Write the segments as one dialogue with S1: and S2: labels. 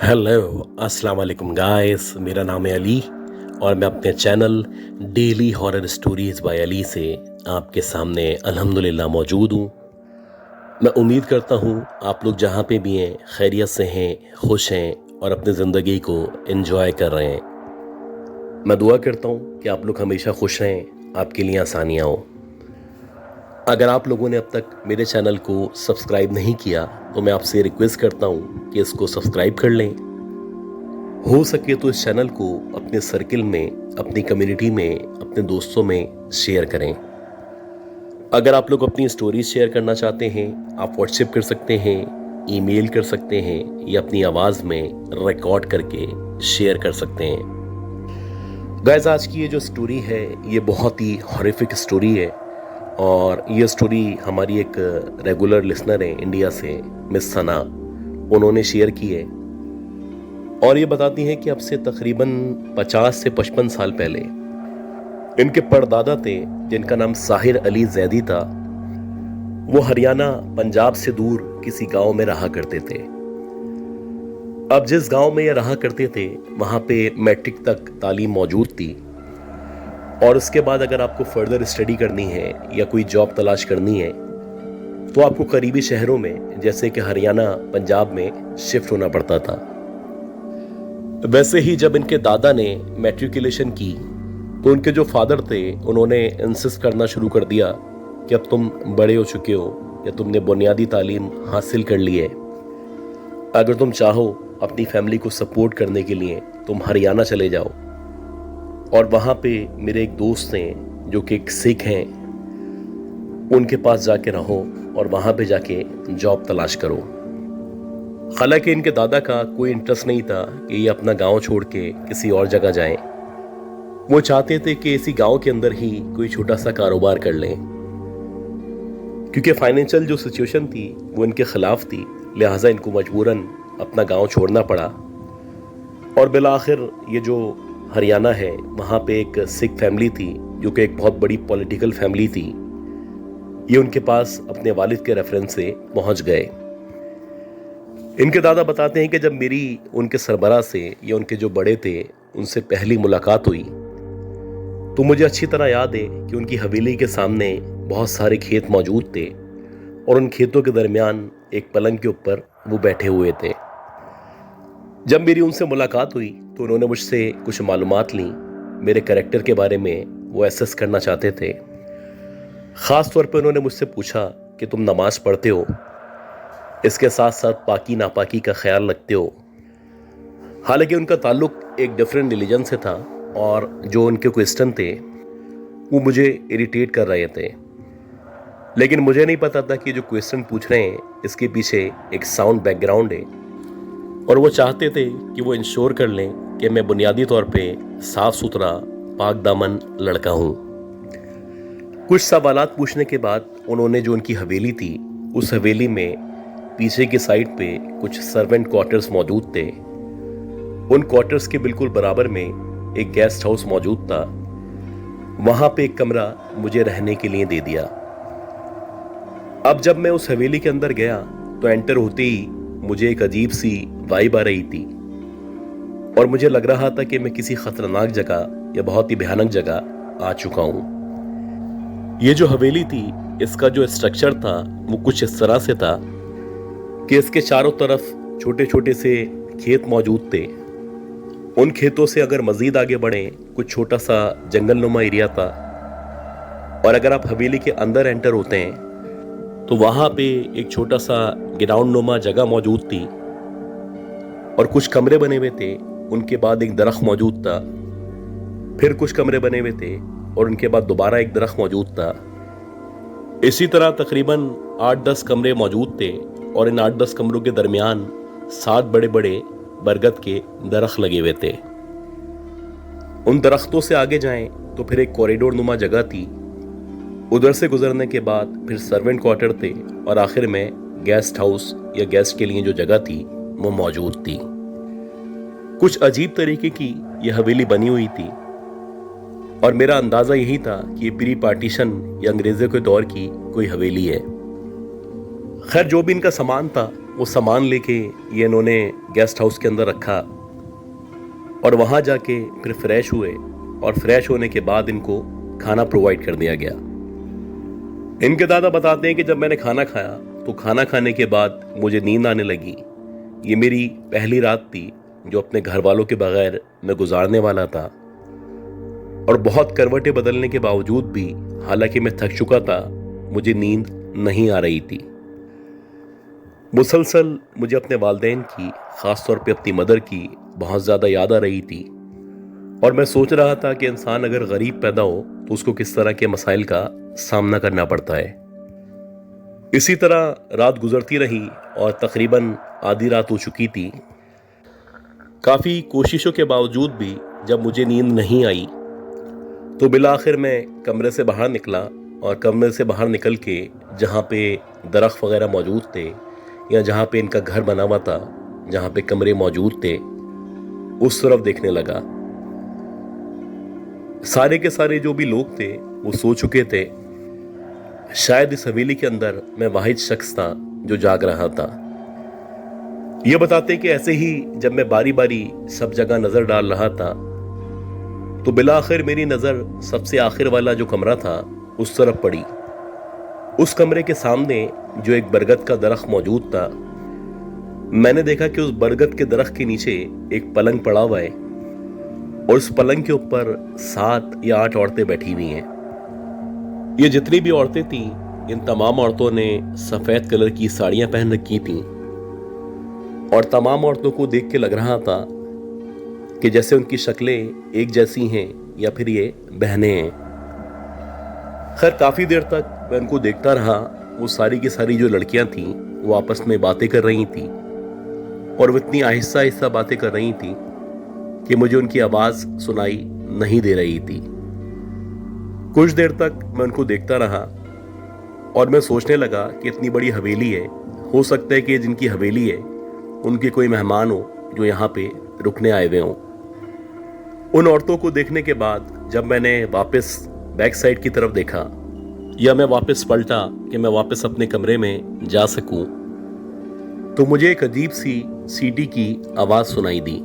S1: Hello अस्सलाम वालेकुम guys, मेरा नाम है अली और मैं अपने channel daily horror stories by Ali से आपके सामने अल्हम्दुलिल्लाह मौजूद हूँ। मैं उम्मीद करता हूँ आप लोग जहाँ पे भी हैं खैरियत से हैं, खुश हैं और अपनी ज़िंदगी को एंजॉय कर रहे हैं। मैं दुआ करता हूँ कि आप लोग हमेशा खुश रहें, आपके लिए आसानियाँ हों। अगर आप लोगों ने अब तक मेरे चैनल को सब्सक्राइब नहीं किया तो मैं आपसे रिक्वेस्ट करता हूँ कि इसको सब्सक्राइब कर लें। हो सके तो इस चैनल को अपने सर्किल में, अपनी कम्युनिटी में, अपने दोस्तों में शेयर करें। अगर आप लोग अपनी स्टोरीज शेयर करना चाहते हैं, आप व्हाट्सएप कर सकते हैं, ईमेल कर सकते हैं या अपनी आवाज़ में रिकॉर्ड करके शेयर कर सकते हैं। गाइस, आज की ये जो स्टोरी है ये बहुत ही हॉरिफिक स्टोरी है और ये स्टोरी हमारी एक रेगुलर लिसनर है इंडिया से, मिस सना, उन्होंने शेयर की है और ये बताती हैं कि अब से तकरीबन 50 से 55 साल पहले इनके परदादा थे जिनका नाम साहिर अली जैदी था। वो हरियाणा पंजाब से दूर किसी गांव में रहा करते थे। अब जिस गांव में ये रहा करते थे वहां पे मैट्रिक तक तालीम मौजूद थी और उसके बाद अगर आपको फर्दर स्टडी करनी है या कोई जॉब तलाश करनी है तो आपको करीबी शहरों में जैसे कि हरियाणा पंजाब में शिफ्ट होना पड़ता था। वैसे ही जब इनके दादा ने मैट्रिकुलेशन की तो उनके जो फादर थे उन्होंने इंसिस्ट करना शुरू कर दिया कि अब तुम बड़े हो चुके हो या तुमने बुनियादी तालीम हासिल कर ली है, अगर तुम चाहो अपनी फैमिली को सपोर्ट करने के लिए तुम हरियाणा चले जाओ और वहाँ पे मेरे एक दोस्त हैं जो कि एक सिख हैं, उनके पास जाके रहो और वहाँ पे जाके जॉब तलाश करो। हालांकि इनके दादा का कोई इंटरेस्ट नहीं था कि ये अपना गांव छोड़ के किसी और जगह जाएं। वो चाहते थे कि इसी गांव के अंदर ही कोई छोटा सा कारोबार कर लें, क्योंकि फाइनेंशियल जो सिचुएशन थी वो इनके खिलाफ थी, लिहाजा इनको मजबूरन अपना गांव छोड़ना पड़ा। और बिलाखिर ये जो हरियाणा है वहाँ पे एक सिख फैमिली थी जो कि एक बहुत बड़ी पॉलिटिकल फैमिली थी। ये उनके पास अपने वालिद के रेफरेंस से पहुँच गए। इनके दादा बताते हैं कि जब मेरी उनके सरबराह से या उनके जो बड़े थे उनसे पहली मुलाकात हुई तो मुझे अच्छी तरह याद है कि उनकी हवेली के सामने बहुत सारे खेत मौजूद थे और उन खेतों के दरमियान एक पलंग के ऊपर वो बैठे हुए थे। जब मेरी उनसे मुलाकात हुई तो उन्होंने मुझसे कुछ मालूमात ली, मेरे कैरेक्टर के बारे में वो एसेस करना चाहते थे। ख़ास तौर पे उन्होंने मुझसे पूछा कि तुम नमाज पढ़ते हो, इसके साथ साथ पाकी नापाकी का ख्याल रखते हो। हालांकि उनका ताल्लुक एक डिफरेंट रिलीजन से था और जो उनके क्वेश्चन थे वो मुझे इरिटेट कर रहे थे, लेकिन मुझे नहीं पता था कि जो क्वेश्चन पूछ रहे हैं इसके पीछे एक साउंड बैकग्राउंड है और वो चाहते थे कि वो इंश्योर कर लें कि मैं बुनियादी तौर पे साफ सुथरा पाक दामन लड़का हूँ। कुछ सवालात पूछने के बाद उन्होंने जो उनकी हवेली थी उस हवेली में पीछे की साइड पे कुछ सर्वेंट क्वार्टर्स मौजूद थे। उन क्वार्टर्स के बिल्कुल बराबर में एक गेस्ट हाउस मौजूद था। वहां पे एक कमरा मुझे रहने के लिए दे दिया। अब जब मैं उस हवेली के अंदर गया तो एंटर होते ही मुझे एक अजीब सी वाइब आ रही थी और मुझे लग रहा था कि मैं किसी खतरनाक जगह या बहुत ही भयानक जगह आ चुका हूं। ये जो हवेली थी इसका जो स्ट्रक्चर था वो कुछ इस तरह से था कि इसके चारों तरफ छोटे छोटे से खेत मौजूद थे। उन खेतों से अगर मजीद आगे बढ़े कुछ छोटा सा जंगलनुमा एरिया था और अगर आप हवेली के अंदर एंटर होते हैं तो वहां पे एक छोटा सा ग्राउंड नुमा जगह मौजूद थी और कुछ कमरे बने हुए थे। उनके बाद एक दरख्त मौजूद था, फिर कुछ कमरे बने हुए थे और उनके बाद दोबारा एक दरख्त मौजूद था। इसी तरह तकरीबन 8-10 कमरे मौजूद थे और इन 8-10 कमरों के दरमियान 7 बड़े बड़े बरगद के दरख्त लगे हुए थे। उन दरख्तों से आगे जाएं तो फिर एक कॉरिडोर नुमा जगह थी। उधर से गुजरने के बाद फिर सर्वेंट क्वार्टर थे और आखिर में गेस्ट हाउस या गेस्ट के लिए जो जगह थी वो मौजूद थी। कुछ अजीब तरीके की यह हवेली बनी हुई थी और मेरा अंदाजा यही था कि ये प्री पार्टीशन या अंग्रेजों के दौर की कोई हवेली है। खैर, जो भी इनका सामान था वो सामान लेके ये इन्होंने गेस्ट हाउस के अंदर रखा और वहाँ जाके फिर फ्रेश हुए और फ्रेश होने के बाद इनको खाना प्रोवाइड कर दिया गया। इनके दादा बताते हैं कि जब मैंने खाना खाया तो खाना खाने के बाद मुझे नींद आने लगी। ये मेरी पहली रात थी जो अपने घर वालों के बगैर मैं गुजारने वाला था और बहुत करवटें बदलने के बावजूद भी, हालांकि मैं थक चुका था, मुझे नींद नहीं आ रही थी। मुसलसल मुझे अपने वालिदैन की, ख़ास तौर पे अपनी मदर की बहुत ज़्यादा याद आ रही थी और मैं सोच रहा था कि इंसान अगर गरीब पैदा हो तो उसको किस तरह के मसाइल का सामना करना पड़ता है। इसी तरह रात गुजरती रही और तकरीबन आधी रात हो चुकी थी। काफ़ी कोशिशों के बावजूद भी जब मुझे नींद नहीं आई तो बिलाखिर मैं कमरे से बाहर निकला और कमरे से बाहर निकल के जहाँ पे दरख्त वगैरह मौजूद थे या जहाँ पे इनका घर बना हुआ था, जहाँ पे कमरे मौजूद थे, उस तरफ देखने लगा। सारे के सारे जो भी लोग थे वो सो चुके थे। शायद इस हवेली के अंदर मैं वाहिद शख्स था जो जाग रहा था। ये बताते कि ऐसे ही जब मैं बारी बारी सब जगह नजर डाल रहा था तो बिलाखिर मेरी नजर सबसे आखिर वाला जो कमरा था उस तरफ पड़ी। उस कमरे के सामने जो एक बरगद का दरख्त मौजूद था, मैंने देखा कि उस बरगद के दरख्त के नीचे एक पलंग पड़ा हुआ है और उस पलंग के ऊपर 7 या 8 औरतें बैठी हुई हैं। ये जितनी भी औरतें थीं, इन तमाम औरतों ने सफेद कलर की साड़ियां पहन रखी थीं और तमाम औरतों को देख के लग रहा था कि जैसे उनकी शक्लें एक जैसी हैं या फिर ये बहनें हैं। खैर काफ़ी देर तक मैं उनको देखता रहा। वो सारी की सारी जो लड़कियां थीं वो आपस में बातें कर रही थीं और वो इतनी आहिस्ता आहिस्ता बातें कर रही थीं कि मुझे उनकी आवाज़ सुनाई नहीं दे रही थी। कुछ देर तक मैं उनको देखता रहा और मैं सोचने लगा कि इतनी बड़ी हवेली है, हो सकता है कि जिनकी हवेली है उनके कोई मेहमान हो जो यहाँ पे रुकने आए हुए हों। उन औरतों को देखने के बाद जब मैंने वापस बैक साइड की तरफ देखा या मैं वापस पलटा कि मैं वापस अपने कमरे में जा सकूं, तो मुझे एक अजीब सी सीटी की आवाज़ सुनाई दी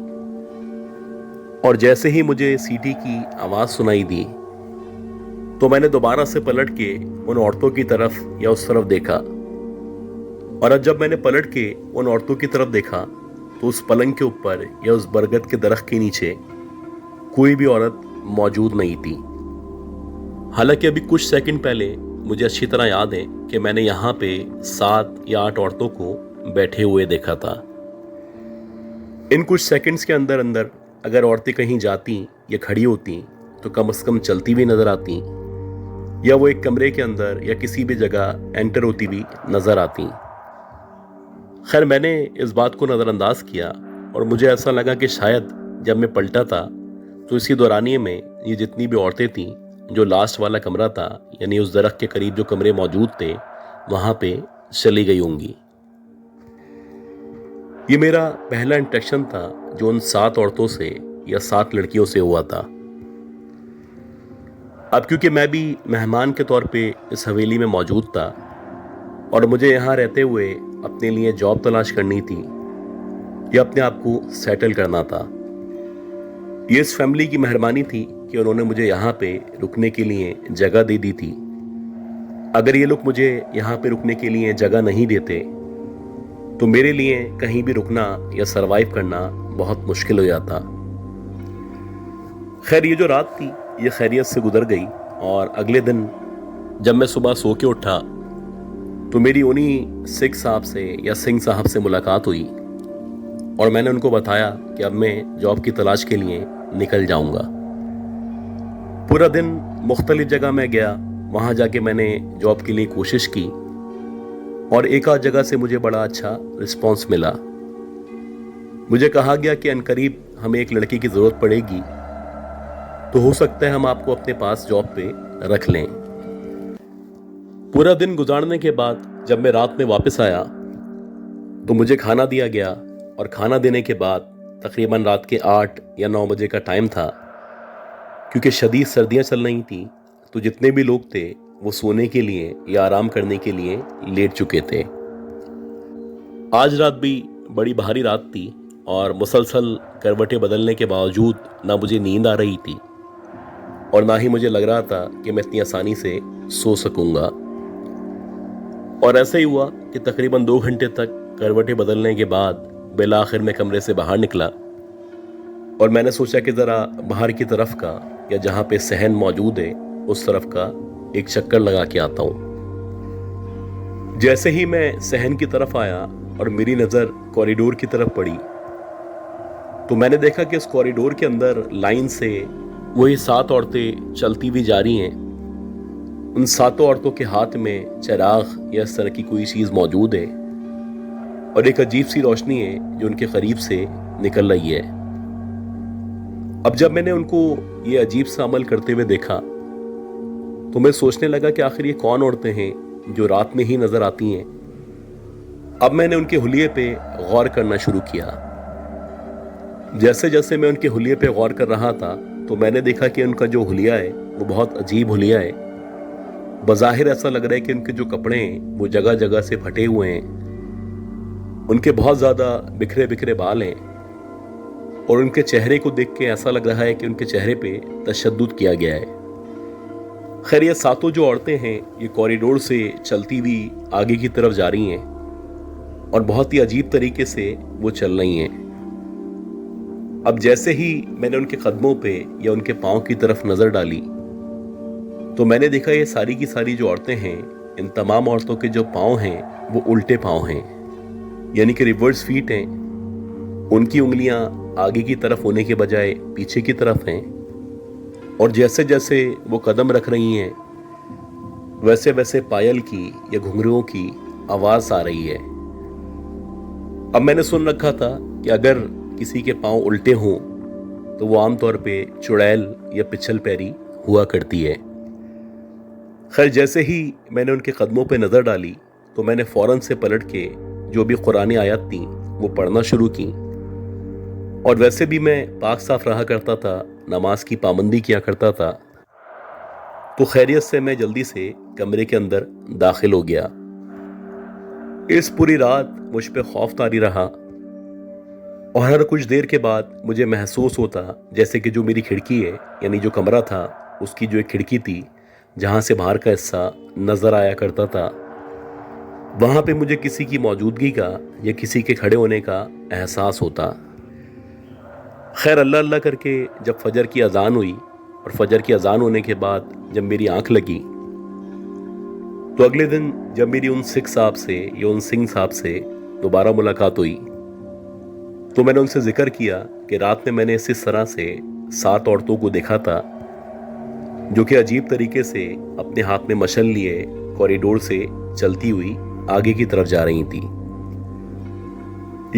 S1: और जैसे ही मुझे सीटी की आवाज़ सुनाई दी तो मैंने दोबारा से पलट के उन औरतों की तरफ या उस तरफ देखा और अब जब मैंने पलट के उन औरतों की तरफ देखा तो उस पलंग के ऊपर या उस बरगद के दरख्त के नीचे कोई भी औरत मौजूद नहीं थी। हालांकि अभी कुछ सेकंड पहले मुझे अच्छी तरह याद है कि मैंने यहाँ पे 7 या 8 औरतों को बैठे हुए देखा था। इन कुछ सेकंड्स के अंदर अंदर अगर औरतें कहीं जाती या खड़ी होती तो कम से कम चलती हुई नजर आती या वो एक कमरे के अंदर या किसी भी जगह एंटर होती हुई नजर आती। खैर मैंने इस बात को नज़रअंदाज किया और मुझे ऐसा लगा कि शायद जब मैं पलटा था तो इसी दौरानिए में ये जितनी भी औरतें थीं जो लास्ट वाला कमरा था, यानी उस दरख्त के करीब जो कमरे मौजूद थे, वहाँ पे चली गई होंगी। ये मेरा पहला इंटरेक्शन था जो उन 7 औरतों से या 7 लड़कियों से हुआ था। अब क्योंकि मैं भी मेहमान के तौर पे इस हवेली में मौजूद था और मुझे यहाँ रहते हुए अपने लिए जॉब तलाश करनी थी या अपने आप को सेटल करना था, ये इस फैमिली की मेहरबानी थी कि उन्होंने मुझे यहाँ पे रुकने के लिए जगह दे दी थी। अगर ये लोग मुझे यहाँ पे रुकने के लिए जगह नहीं देते तो मेरे लिए कहीं भी रुकना या सरवाइव करना बहुत मुश्किल हो जाता। खैर ये जो रात थी ये खैरियत से गुजर गई और अगले दिन जब मैं सुबह सो के उठा तो मेरी उन्हीं सिख साहब से या सिंह साहब से मुलाकात हुई और मैंने उनको बताया कि अब मैं जॉब की तलाश के लिए निकल जाऊंगा। पूरा दिन मुख्तलिफ जगह मैं गया, वहाँ जाके मैंने जॉब के लिए कोशिश की और एक आध जगह से मुझे बड़ा अच्छा रिस्पांस मिला। मुझे कहा गया कि अनकरीब हमें एक लड़की की ज़रूरत पड़ेगी, तो हो सकता है हम आपको अपने पास जॉब पे रख लें। पूरा दिन गुजारने के बाद जब मैं रात में वापस आया तो मुझे खाना दिया गया और खाना देने के बाद तकरीबन रात के 8 या 9 बजे का टाइम था। क्योंकि शदीद सर्दियां चल रही थी तो जितने भी लोग थे वो सोने के लिए या आराम करने के लिए लेट चुके थे। आज रात भी बड़ी भारी रात थी और मुसलसल करवटें बदलने के बावजूद ना मुझे नींद आ रही थी और ना ही मुझे लग रहा था कि मैं इतनी आसानी से सो सकूंगा। और ऐसा ही हुआ कि तकरीबन 2 घंटे तक करवटें बदलने के बाद बिल आखिर में कमरे से बाहर निकला और मैंने सोचा कि ज़रा बाहर की तरफ का या जहाँ पे सहन मौजूद है उस तरफ का एक चक्कर लगा के आता हूँ। जैसे ही मैं सहन की तरफ आया और मेरी नज़र कॉरिडोर की तरफ पड़ी तो मैंने देखा कि इस कॉरिडोर के अंदर लाइन से वही 7 औरतें चलती हुई जा रही हैं। उन 7 औरतों के हाथ में चिराग या इस तरह की कोई चीज़ मौजूद है और एक अजीब सी रोशनी है जो उनके करीब से निकल रही है। अब जब मैंने उनको ये अजीब सा अमल करते हुए देखा तो मैं सोचने लगा कि आखिर ये कौन औरतें हैं जो रात में ही नजर आती हैं। अब मैंने उनके हुलिये पे गौर करना शुरू किया। जैसे जैसे मैं उनके हुलिये पे गौर कर रहा था तो मैंने देखा कि उनका जो हुलिया है वो बहुत अजीब हुलिया है। बज़ाहिर ऐसा लग रहा है कि उनके जो कपड़े हैं वो जगह जगह से फटे हुए हैं। उनके बहुत ज़्यादा बिखरे बिखरे बाल हैं और उनके चेहरे को देख के ऐसा लग रहा है कि उनके चेहरे पे तशद्दुद किया गया है। खैर ये 7 जो औरतें हैं ये कॉरिडोर से चलती हुई आगे की तरफ जा रही हैं और बहुत ही अजीब तरीके से वो चल रही हैं। अब जैसे ही मैंने उनके कदमों पे या उनके पाँव की तरफ नज़र डाली तो मैंने देखा ये सारी की सारी जो औरतें हैं इन तमाम औरतों के जो पाँव हैं वो उल्टे पाँव हैं, यानी कि रिवर्स फीट हैं। उनकी उंगलियां आगे की तरफ होने के बजाय पीछे की तरफ हैं और जैसे जैसे वो कदम रख रही हैं वैसे वैसे पायल की या घुंघरुओं की आवाज़ आ रही है। अब मैंने सुन रखा था कि अगर किसी के पाँव उल्टे हों तो वो आमतौर पे चुड़ैल या पिछल पैरी हुआ करती है। खैर जैसे ही मैंने उनके कदमों पे नज़र डाली तो मैंने फ़ौरन से पलट के जो भी कुरानी आयत थी वो पढ़ना शुरू की। और वैसे भी मैं पाक साफ रहा करता था, नमाज की पाबंदी किया करता था, तो खैरियत से मैं जल्दी से कमरे के अंदर दाखिल हो गया। इस पूरी रात मुझ पे खौफ तारी रहा और हर कुछ देर के बाद मुझे महसूस होता जैसे कि जो मेरी खिड़की है यानी जो कमरा था उसकी जो एक खिड़की थी जहाँ से बाहर का हिस्सा नज़र आया करता था वहाँ पे मुझे किसी की मौजूदगी का या किसी के खड़े होने का एहसास होता। खैर अल्लाह अल्लाह करके जब फजर की अजान हुई और फजर की अजान होने के बाद जब मेरी आंख लगी तो अगले दिन जब मेरी उन सिख साहब से या उन सिंह साहब से दोबारा मुलाकात हुई तो मैंने उनसे जिक्र किया कि रात में मैंने इस तरह से 7 औरतों को देखा था जो कि अजीब तरीके से अपने हाथ में मशल लिए कॉरिडोर से चलती हुई आगे की तरफ जा रही थी।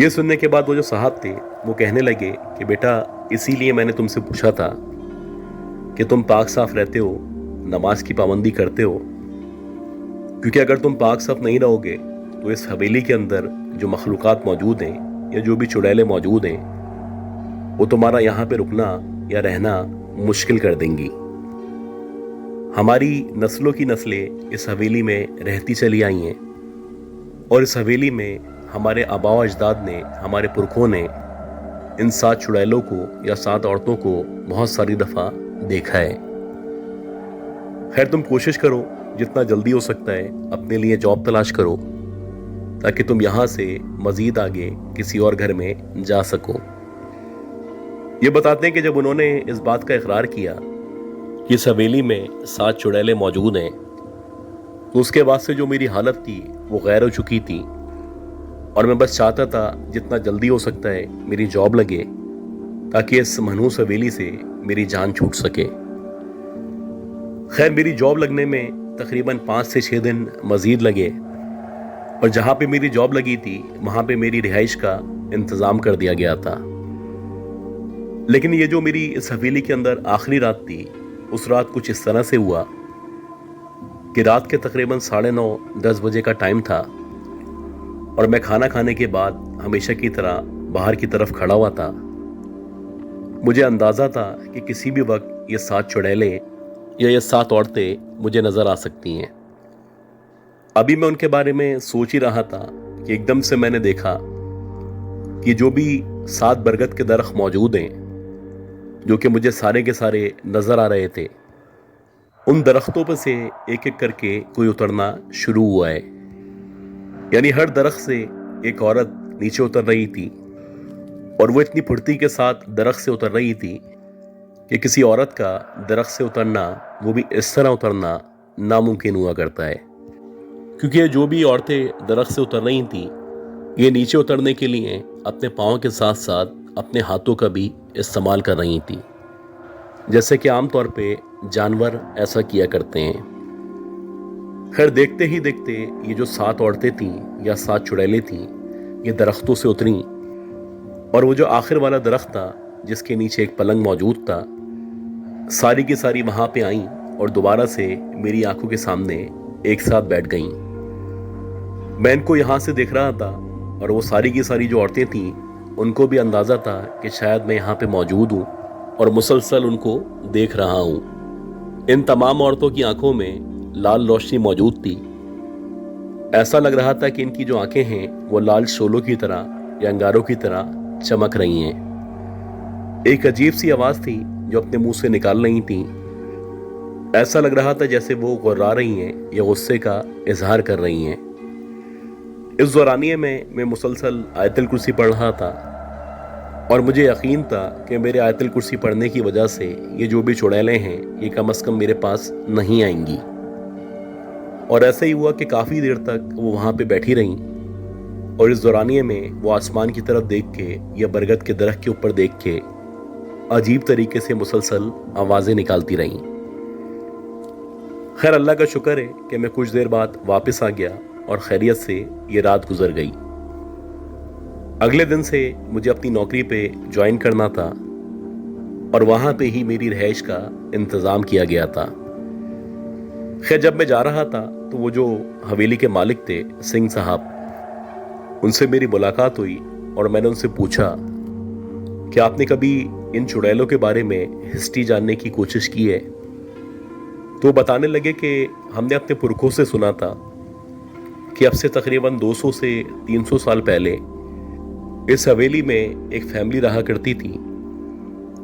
S1: ये सुनने के बाद वो जो साहब थे वो कहने लगे कि बेटा इसीलिए मैंने तुमसे पूछा था कि तुम पाक साफ रहते हो, नमाज की पाबंदी करते हो, क्योंकि अगर तुम पाक साफ नहीं रहोगे तो इस हवेली के अंदर जो मखलूक़ात मौजूद हैं या जो भी चुड़ैलें मौजूद हैं वो तुम्हारा यहाँ पे रुकना या रहना मुश्किल कर देंगी। हमारी नस्लों की नस्लें इस हवेली में रहती चली आई हैं और इस हवेली में हमारे आबाओ अजदाद ने, हमारे पुरखों ने इन 7 चुड़ैलों को या 7 औरतों को बहुत सारी दफ़ा देखा है। खैर तुम कोशिश करो जितना जल्दी हो सकता है अपने लिए जॉब तलाश करो ताकि तुम यहाँ से मज़ीद आगे किसी और घर में जा सको। ये बताते हैं कि जब उन्होंने इस बात का इकरार किया कि इस हवेली में 7 चुड़ैलें मौजूद हैं तो उसके बाद से जो मेरी हालत थी वो गैर हो चुकी थी और मैं बस चाहता था जितना जल्दी हो सकता है मेरी जॉब लगे ताकि इस मनहूस हवेली से मेरी जान छूट सके। खैर मेरी जॉब लगने में तकरीबन 5 से 6 दिन मज़ीद लगे और जहाँ पे मेरी जॉब लगी थी वहाँ पे मेरी रिहाइश का इंतज़ाम कर दिया गया था। लेकिन ये जो मेरी इस हवेली के अंदर आखिरी रात थी उस रात कुछ इस तरह से हुआ कि रात के तकरीबन 9:30-10 बजे का टाइम था और मैं खाना खाने के बाद हमेशा की तरह बाहर की तरफ खड़ा हुआ था। मुझे अंदाज़ा था कि किसी भी वक्त ये 7 चुड़ैलें या ये 7 औरतें मुझे नज़र आ सकती हैं। अभी मैं उनके बारे में सोच ही रहा था कि एकदम से मैंने देखा कि जो भी 7 बरगद के दरख्त मौजूद हैं, जो कि मुझे सारे के सारे नज़र आ रहे थे, उन दरख्तों पर से एक एक करके कोई उतरना शुरू हुआ है। यानी हर दरख्त से एक औरत नीचे उतर रही थी, और वो इतनी फुर्ती के साथ दरख्त से उतर रही थी कि किसी औरत का दरख्त से उतरना, वो भी इस तरह उतरना, नामुमकिन हुआ करता है। क्योंकि ये जो भी औरतें दरख्त से उतर रही थीं, ये नीचे उतरने के लिए अपने पाँव के साथ साथ अपने हाथों का भी इस्तेमाल कर रही थीं, जैसे कि आमतौर पे जानवर ऐसा किया करते हैं। खैर, देखते ही देखते ये जो 7 औरतें थीं या 7 चुड़ैलें थीं, ये दरख्तों से उतरी, और वो जो आखिर वाला दरख्त था जिसके नीचे एक पलंग मौजूद था, सारी की सारी वहाँ पे आईं और दोबारा से मेरी आंखों के सामने एक साथ बैठ गईं। मैं इनको यहाँ से देख रहा था, और वो सारी की सारी जो औरतें थीं, उनको भी अंदाज़ा था कि शायद मैं यहाँ पे मौजूद हूँ और मुसलसल उनको देख रहा हूँ। इन तमाम औरतों की आंखों में लाल रोशनी मौजूद थी। ऐसा लग रहा था कि इनकी जो आंखें हैं वो लाल शोलों की तरह या अंगारों की तरह चमक रही हैं। एक अजीब सी आवाज़ थी जो अपने मुंह से निकाल रही थी। ऐसा लग रहा था जैसे वो गुर्रा रही हैं या गुस्से का इजहार कर रही हैं। इस दौरानिये में मैं मुसलसल आयतुल कुर्सी पढ़ रहा था, और मुझे यकीन था कि मेरे आयतुल कुर्सी पढ़ने की वजह से ये जो भी चुड़ैलें हैं, ये कम से कम मेरे पास नहीं आएंगी। और ऐसा ही हुआ कि काफ़ी देर तक वो वहाँ पे बैठी रहीं, और इस दौरानिये में वो आसमान की तरफ देख के या बरगद के दरख्त के ऊपर देख के अजीब तरीके से मुसलसल आवाज़ें निकालती रहीं। खैर, अल्लाह का शुक्र है कि मैं कुछ देर बाद वापस आ गया और खैरियत से ये रात गुजर गई। अगले दिन से मुझे अपनी नौकरी पे ज्वाइन करना था, और वहाँ पे ही मेरी रिहाइश का इंतज़ाम किया गया था। खैर, जब मैं जा रहा था तो वो जो हवेली के मालिक थे, सिंह साहब, उनसे मेरी मुलाकात हुई, और मैंने उनसे पूछा कि आपने कभी इन चुड़ैलों के बारे में हिस्ट्री जानने की कोशिश की है? तो बताने लगे कि हमने अपने पुरखों से सुना था कि अब से तकरीबन 200 से 300 साल पहले इस हवेली में एक फैमिली रहा करती थी,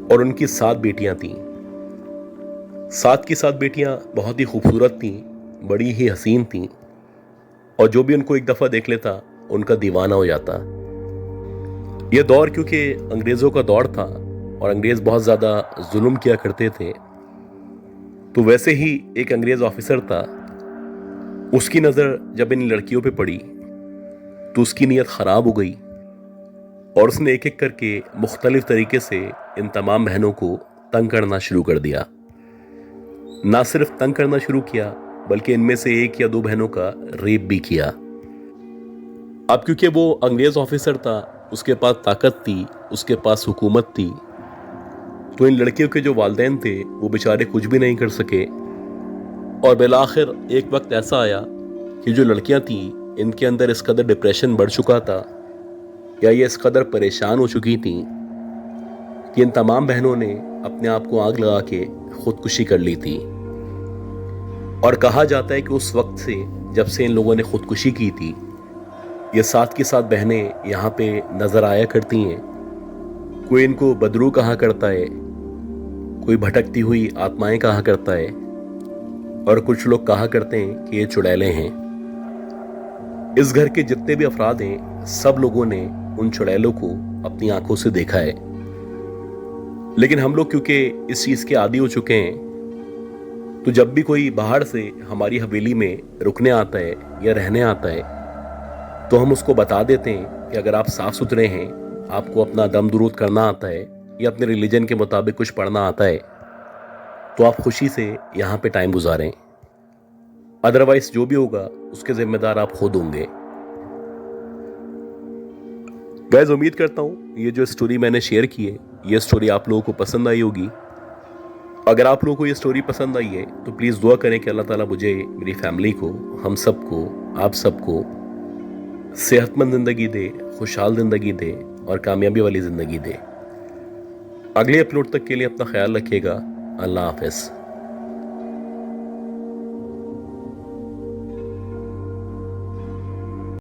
S1: और उनकी 7 बेटियां थीं। 7 की 7 बेटियां बहुत ही खूबसूरत थीं, बड़ी ही हसीन थीं, और जो भी उनको एक दफ़ा देख लेता उनका दीवाना हो जाता। यह दौर क्योंकि अंग्रेज़ों का दौर था और अंग्रेज़ बहुत ज़्यादा जुल्म किया करते थे, तो वैसे ही एक अंग्रेज़ ऑफिसर था, उसकी नज़र जब इन लड़कियों पे पड़ी तो उसकी नीयत ख़राब हो गई, और उसने एक एक करके मुख्तलिफ तरीके से इन तमाम बहनों को तंग करना शुरू कर दिया। ना सिर्फ तंग करना शुरू किया, बल्कि इनमें से 1 या 2 बहनों का रेप भी किया। अब क्योंकि वो अंग्रेज़ ऑफिसर था, उसके पास ताकत थी, उसके पास हुकूमत थी, तो इन लड़कियों के जो वालिदैन थे वो बेचारे कुछ भी नहीं कर सके। और बिलाखिर एक वक्त ऐसा आया कि जो लड़कियां थीं, इनके अंदर इस कदर डिप्रेशन बढ़ चुका था, या ये इस कदर परेशान हो चुकी थीं कि इन तमाम बहनों ने अपने आप को आग लगा के खुदकुशी कर ली थी। और कहा जाता है कि उस वक्त से, जब से इन लोगों ने खुदकुशी की थी, ये 7 की 7 बहनें यहाँ पे नजर आया करती हैं। कोई इनको बदरू कहा करता है, कोई भटकती हुई आत्माएं कहा करता है, और कुछ लोग कहा करते हैं कि ये चुड़ैलें हैं। इस घर के जितने भी अफराद हैं, सब लोगों ने उन चुड़ैलों को अपनी आंखों से देखा है। लेकिन हम लोग क्योंकि इस चीज के आदी हो चुके हैं, तो जब भी कोई बाहर से हमारी हवेली में रुकने आता है या रहने आता है, तो हम उसको बता देते हैं कि अगर आप साफ सुथरे हैं, आपको अपना दम दुरूद करना आता है या अपने रिलीजन के मुताबिक कुछ पढ़ना आता है, तो आप खुशी से यहाँ पे टाइम गुजारें। अदरवाइज जो भी होगा उसके जिम्मेदार आप खुद होंगे। गाइस, उम्मीद करता हूँ ये जो स्टोरी मैंने शेयर की है, ये स्टोरी आप लोगों को पसंद आई होगी। अगर आप लोगों को ये स्टोरी पसंद आई है तो प्लीज़ दुआ करें कि अल्लाह ताला मुझे, मेरी फैमिली को, हम सबको, आप सबको सेहतमंद ज़िंदगी दे, खुशहाल ज़िंदगी दे और कामयाबी वाली ज़िंदगी दे। अगले अपलोड तक के लिए अपना ख्याल रखिएगा। अल्लाह हाफ़िज़।